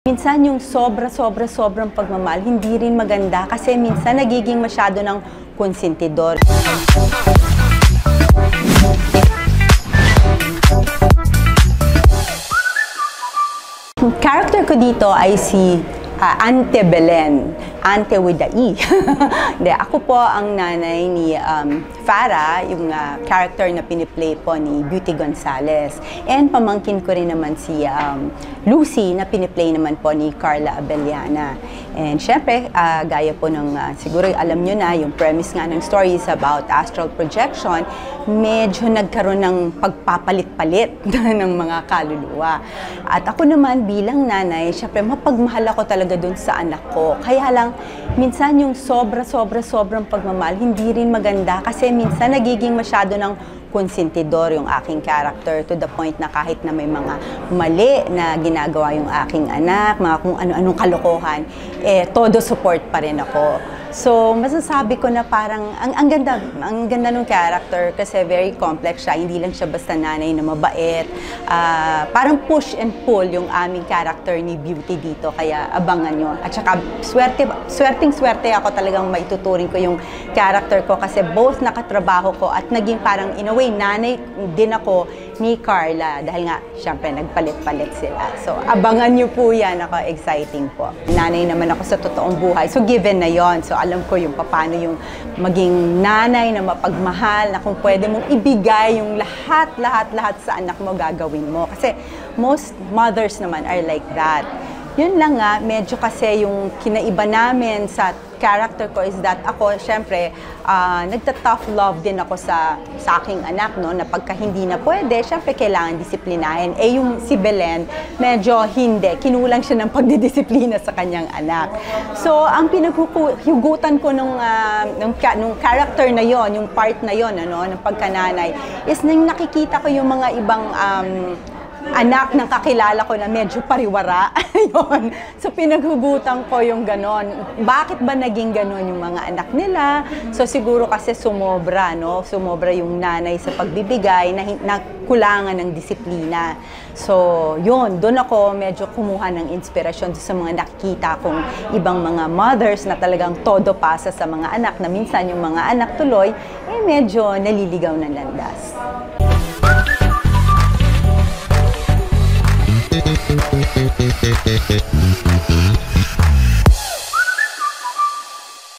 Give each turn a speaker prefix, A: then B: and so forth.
A: Minsan yung sobrang pagmamahal, hindi rin maganda kasi minsan nagiging masyado ng konsentidor. Character ko dito ay si Ante Belen. Ante with the E. Hindi, ako po ang nanay ni Farah, yung character na piniplay po ni Beauty Gonzales. And pamangkin ko rin naman si Lucy na piniplay naman po ni Carla Abellana. And syempre, gaya po ng siguro alam nyo na, yung premise nga ng story is about astral projection, medyo nagkaroon ng pagpapalit-palit ng mga kaluluwa. At ako naman bilang nanay, syempre mapagmahal ako talaga dun sa anak ko. Kaya lang, minsan yung sobrang pagmamahal, hindi rin maganda kasi minsan nagiging masyado ng konsentidor yung aking character to the point na kahit na may mga mali na ginagawa yung aking anak, mga kung ano-anong kalokohan, todo support pa rin ako. So, masasabi ko na parang, ang ganda ng character kasi very complex siya. Hindi lang siya basta nanay na mabait. Parang push and pull yung aming character ni Beauty dito. Kaya abangan nyo. At saka, swerte ako talagang maituturing ko yung character ko kasi both nakatrabaho ko at naging parang in a way, nanay din ako ni Carla. Dahil nga, syempre, nagpalit-palit sila. So, abangan nyo po yan. Ako, exciting po. Nanay naman ako sa totoong buhay. So, given na yon. So, alam ko yung paano yung maging nanay na mapagmahal, na kung pwede mong ibigay yung lahat sa anak mo, gagawin mo. Kasi most mothers naman are like that. Yun lang nga, medyo kasi yung kinaiba namin sa character ko is that ako, syempre, nagta-tough love din ako sa aking anak, no? Na pagka hindi na pwede, syempre, kailangan disiplinahin. Yung si Belen, medyo hindi. Kinulang siya ng pagdidisiplina sa kanyang anak. So, ang pinaghugutan ko nung character na yon, yung part na yon, ano, ng pagkananay, is nang nakikita ko yung mga ibang anak ng kakilala ko na medyo pariwara. Yun. So, pinaghugutan ko yung ganon. Bakit ba naging ganon yung mga anak nila? So, siguro kasi sumobra, no? Sumobra yung nanay sa pagbibigay na kulangan ng disiplina. So, yun. Doon ako medyo kumuha ng inspirasyon sa mga nakikita kong ibang mga mothers na talagang todo pasa sa mga anak na minsan yung mga anak tuloy, medyo naliligaw ng landas.
B: Thank you.